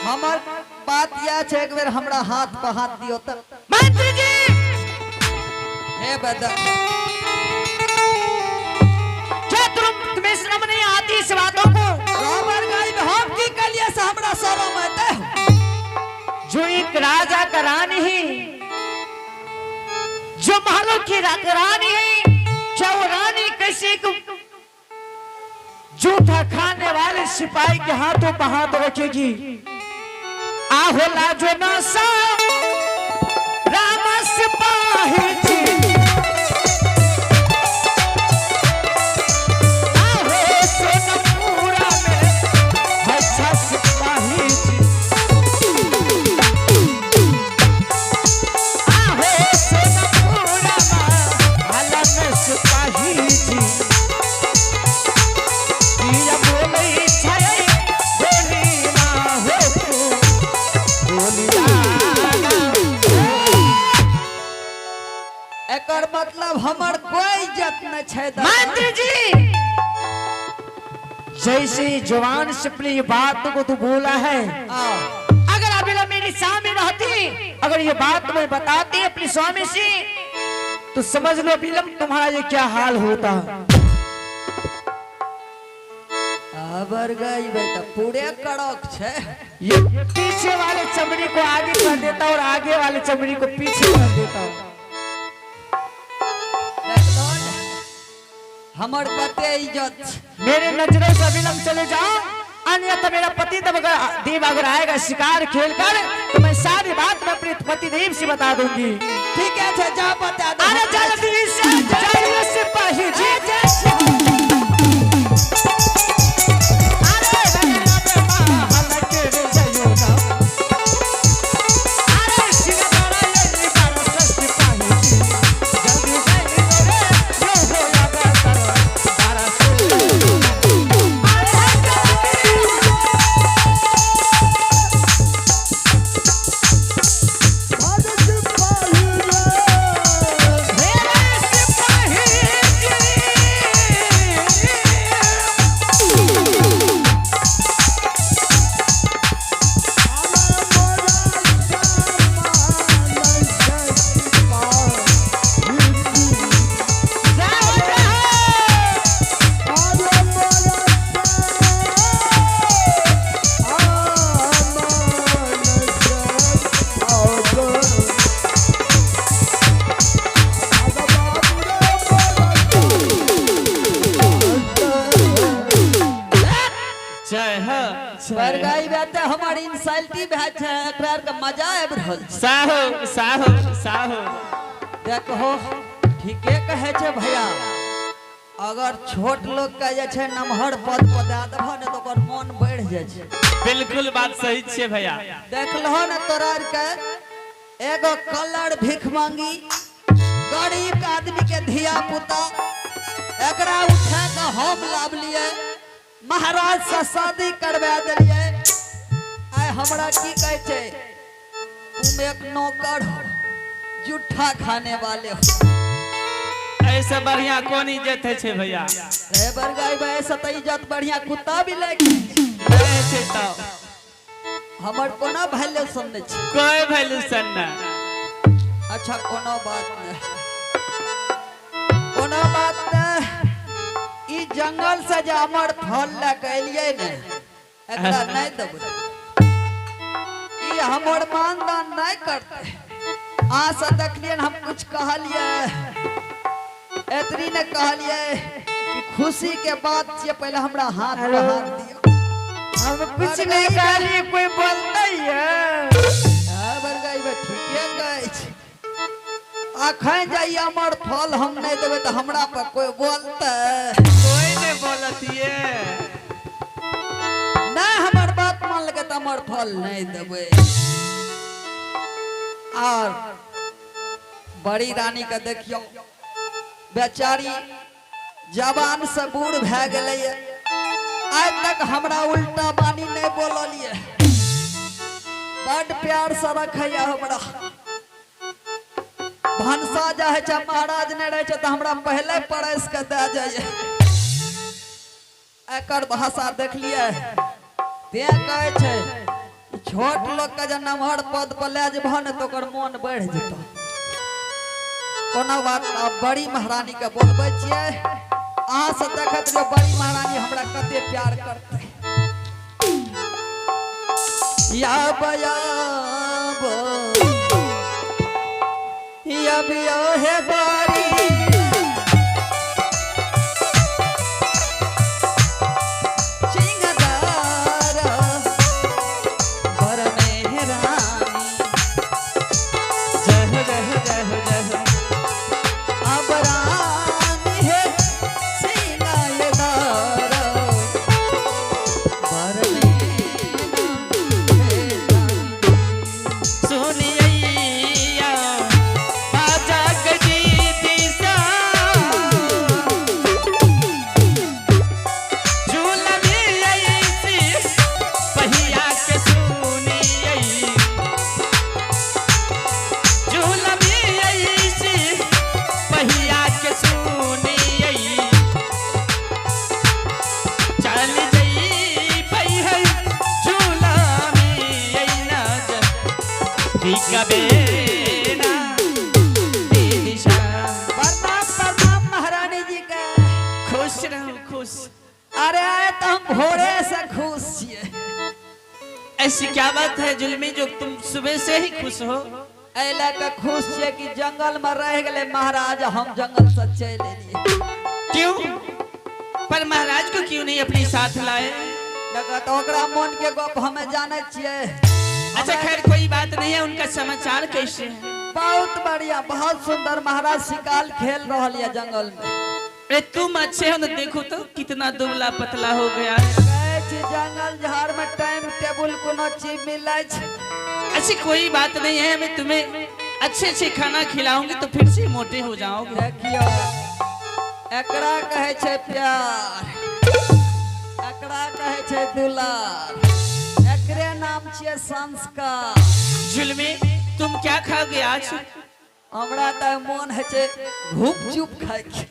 हमार बात यह छे एक बेर हमरा हाथ पर हाथ दियो त मंत्री जी हे बदा क्या तुम्हें शर्म नहीं आती इस बातों को? रावण गाय में हम की कलिए से हमरा शर्म आते जो एक राजा का रानी है, जो महलों की रानी है, क्या वो रानी कैसे जूठा खाने वाले सिपाही के हाथों पर हाथ रखेगी? आहो लाजो नासा राम सिपाही जी, आहो सोनपुरा में अच्छा सिपाही जी, आहो सोनपुरा में भला में सिपाही जी। एकर मतलब हमर कोई इज्जत न छे। मंत्री जी जैसे जवान से अपनी ये बात को तू बोला है, अगर अभी मेरी सामने रहती, अगर ये बात मैं बताती अपने स्वामी से, तो समझ लो बिलम तुम्हारा ये क्या हाल होता। अबर गई बेटा पूरे कड़क छे। ये पीछे वाले चमड़ी को आगे कर देता और आगे वाले चमड़ी को पीछे कर देता। हमर कते इज्जत मेरे नजरों से अभिलम चले जाओ, अन्यथा मेरा पति देव अगर आएगा शिकार खेल कर, तो मैं सारी बात मैं अपने पति देव से बता दूंगी। ठीक है जा बता दो। अरे जल्दी से सिपाही जी हमारी इंसल्टी भैच है, एकरार का मजा आब रहल साहो साहो साहो। देखो ठीके कहे छे भैया, अगर छोट लोग का जे छे नमहर पद पदा देबो न तो ओकर मन बढ़ जाय छे। बिल्कुल बात सही छे भैया। देख लहो न तोरा के एगो कलर भिख मांगी गरीब आदमी के धिया पुता, एकरा उठा के हम लाभ लिए महाराज से शादी करवा दिलिए। आय हमरा की कहे छे, तुम एक नौकर हो, जूठा खाने वाले हो। ऐसे बढ़िया कौन इज्जत है छे भैया? रे बरगाई भाई ऐसा तो इज्जत बढ़िया कुत्ता भी लेके छे तो हमर कोना वैल्यू सुनने छी, कोई वैल्यू सुनना। अच्छा कोनो बात नहीं, कोनो बात नहीं। ई जंगल से जे हमर फल लेके एलिए ने, एकरा नहीं देबे, ई हमर मानदान नहीं करते। आ से देखलिए हम कुछ कहलिए, एतरी ने कहलिए कि खुशी के बात से पहले हमरा हाथ पे हाथ दियो। हम कुछ नहीं कहलिए, कोई बोलता ही है। हां बरगाई बा ठीके कहै छी, अखन जाई हमर फल हम नहीं देबे तो हमरा पर कोई बोलता? कोई नहीं बोलतिए ना, हमर बात मान लगे तो हमर फल नहीं देबे। और बड़ी रानी के देखियो, बेचारी जवान से बूढ़ भै गेलै, आज तक हमरा उल्टा बानी नहीं बोललिए। बड़ प्यार से रखे हमरा, भनसा जाए छे महाराज ने रहे छे तो हमरा पहले परस के दे जाए। एकर भाषा देख लिए, ते कहे छे छोट लोग का जब नमहर पद पर ले जबह न तो ओकर मन बढ़ जेतौ। कोनो बात अब बड़ी महारानी के बोलबै छियै, अहाँ से देखत रहियो बड़ी महारानी हमरा कते प्यार करते। या बयाबो या बियो हे बारी महारानी जी के खुश रहो खुश। अरे आए तो हम भोरे से खुश छिए। ऐसी क्या बात है जुल्मी जो तुम सुबह से ही खुश हो? ऐला के खुश छिए कि जंगल में रह गए महाराज, हम जंगल से चले लिए। क्यों? पर महाराज को क्यों नहीं अपने साथ लाए? तो ओकरा मन के गप हमें जाने छिए। अच्छा खैर कोई बात नहीं है, उनका समाचार कैसे है? बहुत बढ़िया, बहुत सुंदर महाराज शिकार खेल रहा है जंगल में। अरे तुम अच्छे हो ना, देखो तो कितना दुबला पतला हो गया है। जंगल झाड़ में टाइम टेबल कोनो चीज मिले। ऐसी कोई बात नहीं है, मैं तुम्हें अच्छे खाना खिलाऊंगी तो फिर से मोटे हो जाओगे। देखियो एकरा कहे छे प्यार, एकरा कहे छे दुलार, एकरे नाम छिए संस्कार। जुल्मी तुम क्या खाओगे आज? हमरा त मन है छे गुपचुप खाए के।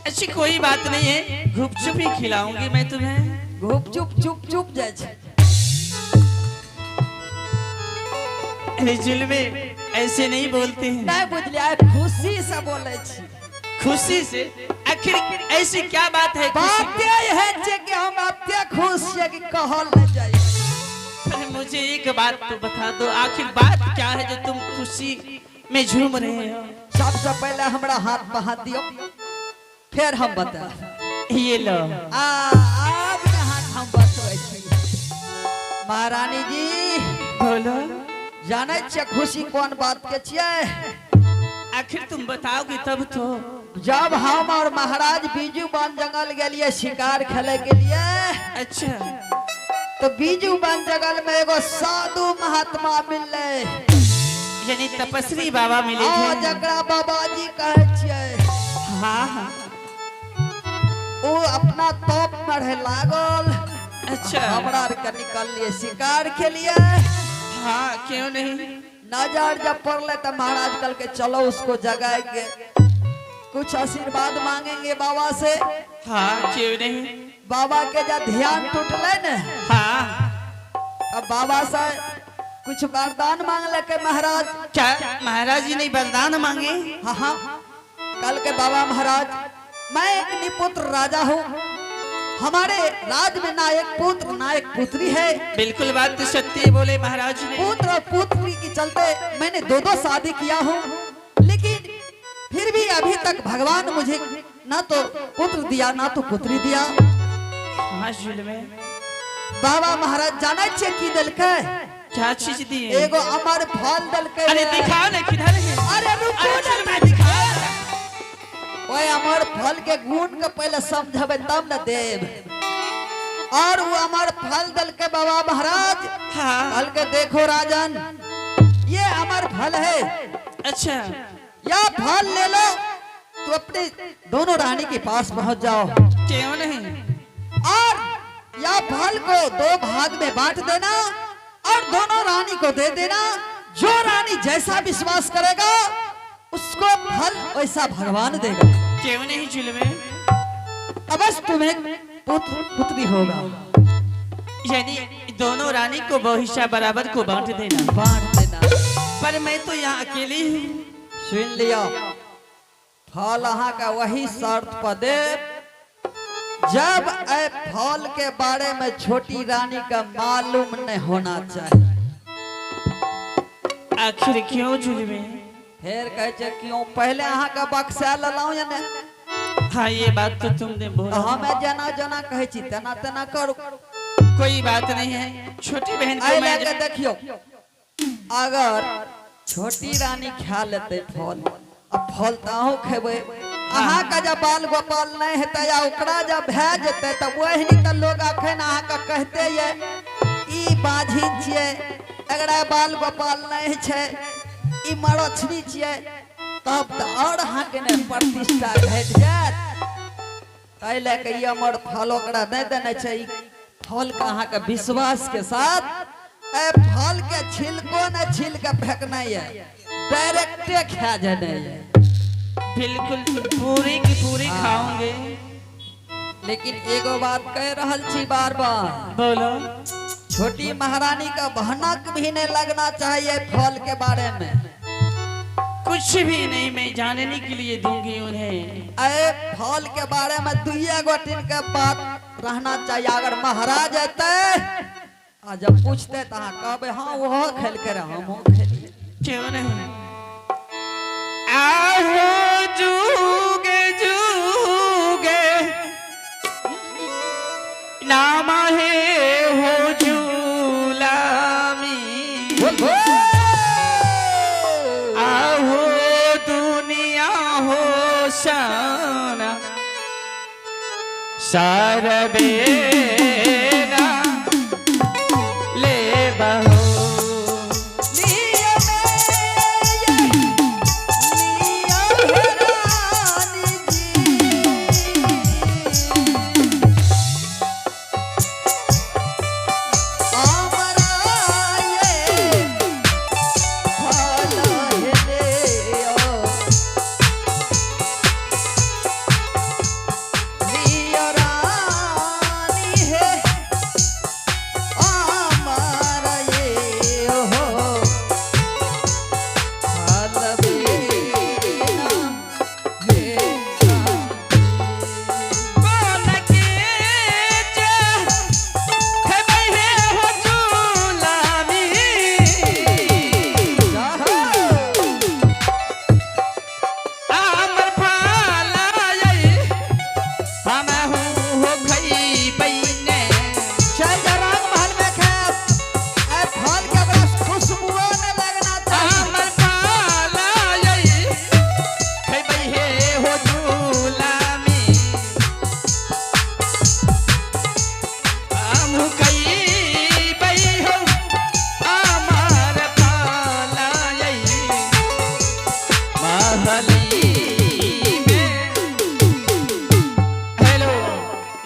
ऐसी कोई बात नहीं है, गुपचुप ही खिलाऊंगी मैं तुम्हें। गुपचुप चुप चुप जाए छे। अरे जुल्मी ऐसे नहीं बोलते हैं। नहीं बुझलिया, खुशी से बोले छी। खुशी से? आखिर ऐसी क्या बात है? बात यह है कि हम अत्य खुश है कि कहल न जाए। अरे मुझे एक बात तो बता दो, आखिर बात क्या है जो तुम खुशी में झूम रहे हो? सबसे पहले हमरा हाथ पे हाथ दियो, फिर हम बता। ये लो। अब हाथ हम बतबै छी। महारानी जी बोलो। जाने छिए खुशी कौन बात के छिए? आखिर तुम बताओगे तब तो। जब हम और महाराज बीजू बन जंगल गए शिकार खेले के लिए। अच्छा। तो बीजू बन जंगल में एगो साधु महात्मा मिले, यानी तपस्वी बाबा मिले थे। जकरा बाबा जी कहे छिए। हाँ हाँ। वो अपना तोप पढ़े लागल। अच्छा। हमरा के निकल लिए शिकार के लिए। हाँ क्यों नहीं। नजर जब पड़ले तो महाराज कल के चलो उसको जगाएंगे, कुछ आशीर्वाद मांगेंगे बाबा से। हाँ क्यों नहीं। बाबा के जब ध्यान टूटले न, हाँ अब बाबा से कुछ वरदान मांग लेके महाराज। क्या महाराज जी ने वरदान मांगे? हाँ हाँ। कल के बाबा महाराज, मैं एक निपुत्र राजा हूँ, हमारे राज में ना एक पुत्र ना एक पुत्री है। बिल्कुल बात तो सत्य बोले महाराज ने। पुत्र और पुत्री के चलते मैंने दो शादी किया हूँ, लेकिन फिर भी अभी तक भगवान मुझे ना तो पुत्र दिया ना तो पुत्री दिया। हाँ जुल्मी। बाबा महाराज जाने छे की दल के? क्या चीज दी? एगो अमर फल दल के। अरे दिखाओ ना किधर है? अरे रुको ना, दिखाओ। ओए अमर फल के गुण के पहले समझबे तब न देव। और वो अमर फल दल के बाबा महाराज। हाँ। फल के देखो राजन, ये अमर फल है। अच्छा। या फल ले लो तो अपने दोनों रानी के पास पहुंच जाओ। क्यों नहीं। और या फल को दो भाग में बांट देना और दोनों रानी को दे देना। जो रानी जैसा विश्वास करेगा उसको फल वैसा भगवान देगा। क्यों नहीं जुल्मी। अवश्य तुम्हें पुत्र पुत्री होगा। यानी दोनों रानी को बहु बराबर को बांट देना। बांट देना। पर मैं तो यहाँ अकेली हूँ। सुन लिया, फल अहाँ का वही शर्त पर दे जब ए फल के बारे में छोटी रानी का मालूम नहीं होना चाहिए। आखिर क्यों जुलमी? फिर कहे क्यों, पहले अहाँ का बक्सा लाऊं या नहीं? हाँ ये बात तो तुमने बोला। हमें जना जना कहे छी तना तना करू। कोई बात नहीं है, छोटी बहन को मैं लगे देखियो, अगर छोटी रानी खा लेते फल, अब फल ताहू खेबे, अहाँ का जब बाल गोपाल नहीं हेते या ओकरा जब भै जेते तब वही त लोग अखन अहाँ का कहते ये ई बाझिन छिए, एकरा बाल गोपाल नहीं छै, ई मरछनी छिए, तब त और अहाँ के ने प्रतिष्ठा घट जात। ताई लेके ये हमर फल ओकरा नहीं देने छै। फल का अहाँ का विश्वास के साथ ए फल के छिलको न छिल के फेंकना है, डायरेक्टे खा जाना है। बिल्कुल पूरी की पूरी खाऊंगे। लेकिन एगो बात कह रहल छी बार बार, बोलो। छोटी महारानी का भनक भी नहीं लगना चाहिए फल के बारे में। कुछ भी नहीं, मैं जानने के लिए दूंगी उन्हें। ए फल के बारे में दुइया गोटिन के बात रहना चाहिए। अगर महाराज आते जब पूछते तो कहबे हाँ वो खेल के हम खेलिए। क्यों नहीं? आहो जुगे जुगे नाम है हो जुलामी, आहो दुनिया हो शाना सारबे ले बहो।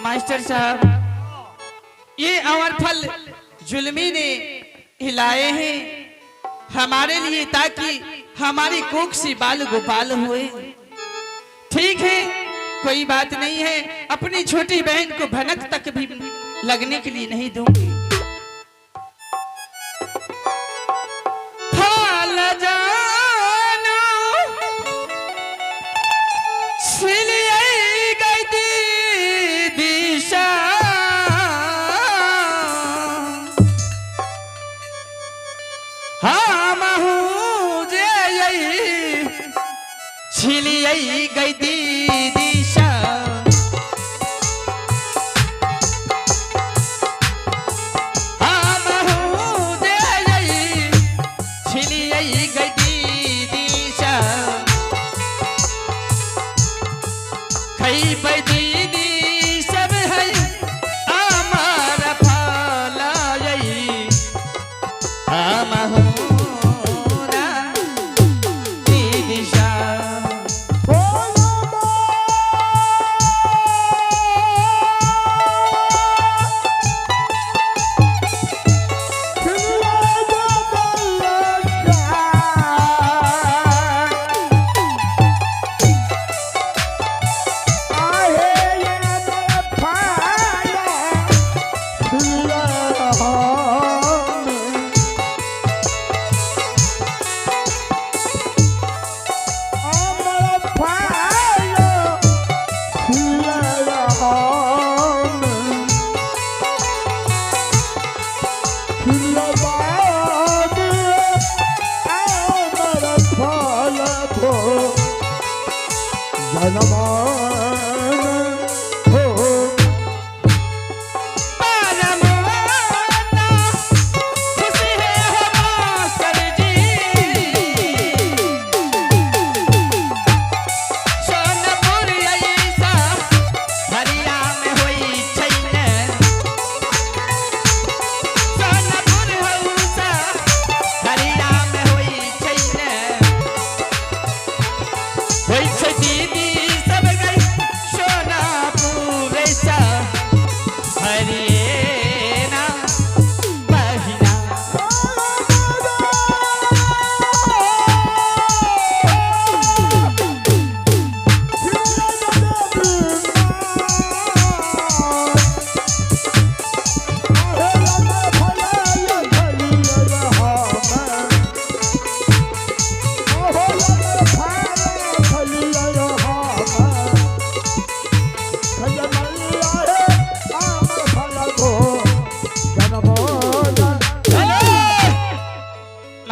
मास्टर साहब, ये अमर फल जुल्मी ने हिलाए हैं हमारे लिए ताकि हमारी कोख से बाल गोपाल हुए। ठीक है, कोई बात नहीं है, अपनी छोटी बहन को भनक तक भी लगने के लिए नहीं दूंगी। छिलियई गई दिशा, छिलियई गई दिशा, खई बदी सब है आमार फलाई, आमहू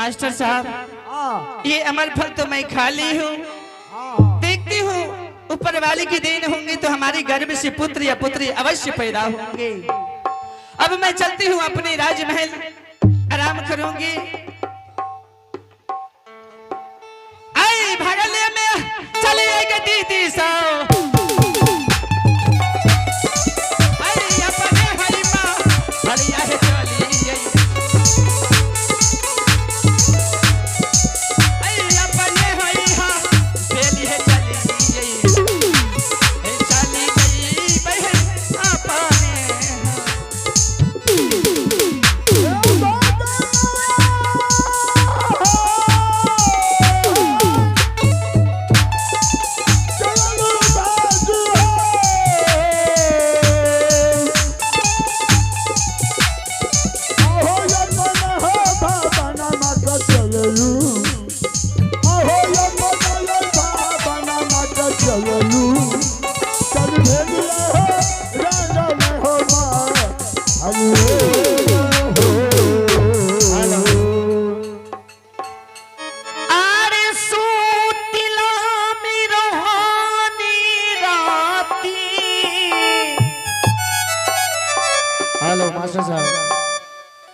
मास्टर साहब, हाँ ये अमर फल तो मैं खा ली हूँ। हाँ देखती हूँ ऊपर वाले की देन होंगी तो हमारी गर्भ से पुत्र या पुत्री अवश्य पैदा होंगे। अब मैं चलती हूँ अपने राजमहल, आराम करूंगी। आई भागले में चली आएगी दीदी सौ। आई अपने हरी माँ हरिया है चली आई। आई अपने हरी हाँ बेली है चली आई। चली गई बहन अपने। हेलो मास्टर साहब।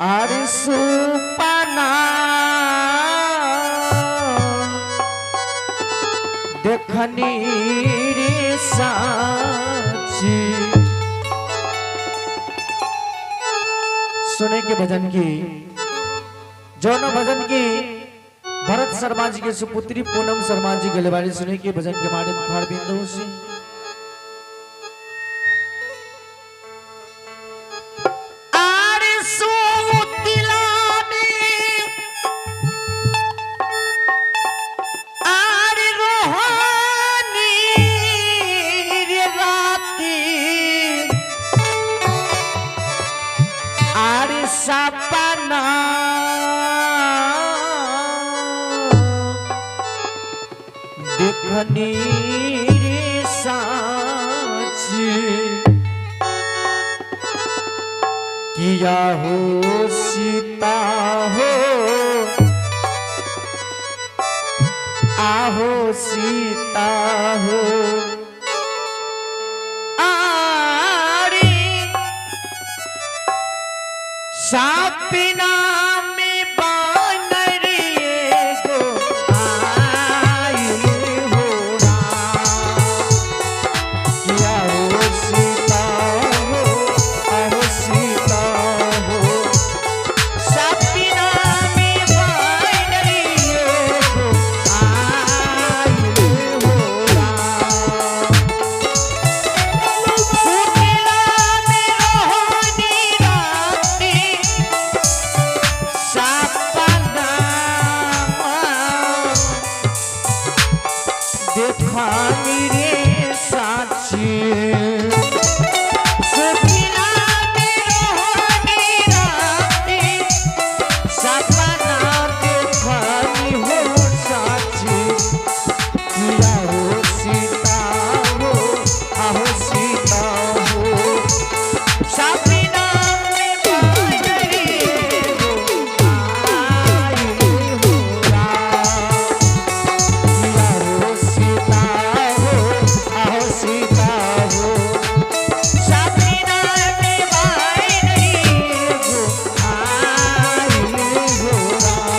आरे सुपना देखनी रे साची। सुने के भजन की जौन भजन की भरत शर्मा जी के सुपुत्री पूनम शर्मा जी गलेवारी सुने के भजन के मारे मुखार बिंदु से सपना देखनी रे साची। किया हो सीता हो आहो सीता हो। सपना में बानर एगो आइल हो राम। किया हो सीता हो आहो सीता हो। सपना में बानर एगो आइल हो राम। सुतला में रोहनी राती सपना देखनी रे साची। सुतला में रोहनी राती सपना देखनी हो साची। किया हो सीता हो आहो सीता हो। सपना में बानर एगो आइल हो राम। किया हो सीता हो आहो सीता हो। सपना में बानर एगो आइल हो राम।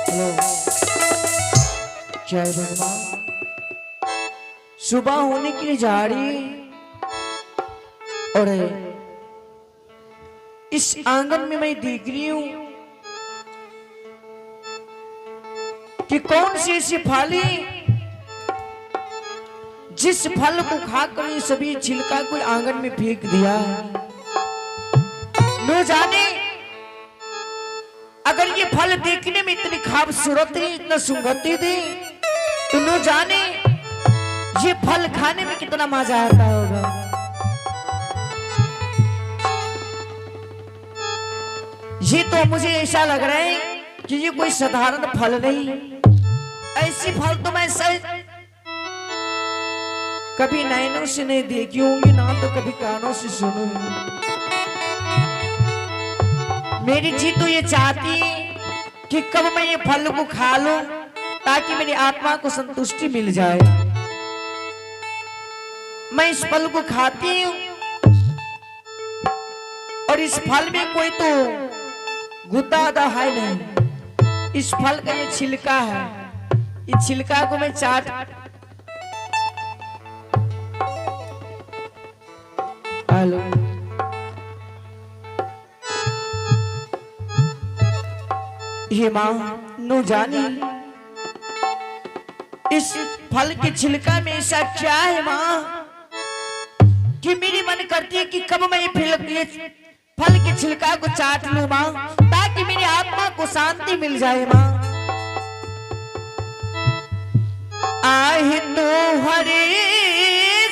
हेलो जय भगवान। सुबह होने के लिए जा रही और इस आंगन में मैं देख रही हूं कि कौन सी ऐसी फाली जिस फल को खाकर ये सभी छिलका को आंगन में फेंक दिया है। न जाने अगर ये फल देखने में इतनी खूबसूरत है, इतना सुंदर थी, तुम लोग जाने ये फल खाने में कितना मजा आता होगा। ये तो मुझे ऐसा लग रहा है कि ये कोई साधारण फल नहीं, ऐसी फल तो मैं कभी नैनों से नहीं देखी होंगी ना तो कभी कानों से सुनू। मेरी जी तो ये चाहती है कि कब मैं ये फल को खा लूं ताकि मेरी आत्मा को संतुष्टि मिल जाए। मैं इस फल को खाती हूं और इस फल में कोई तो गुद्दा है नहीं, इस फल का ये छिलका है, इस छिलका को मैं चाट हेलो ये माँ नो जानी इस फल के छिलका में ऐसा क्या है माँ कि मेरी मन करती है कि कब मैं ये फल के छिलका को चाट लूं माँ ताकि मेरी आत्मा को शांति मिल जाए माँ। आहे तो हरे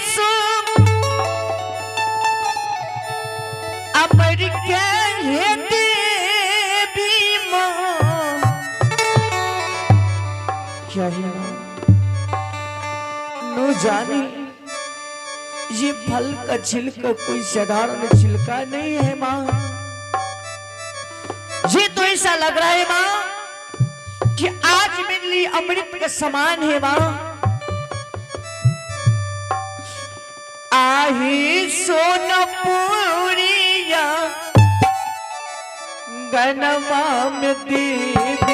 सो अमर कहे देवी माँ क्या है नो जाने ये फल का छिलका कोई साधारण छिलका नहीं है माँ। ये तो ऐसा लग रहा है माँ कि आज मेरे लिए अमृत का समान है माँ। आही सोनपुरिया गनमा में देव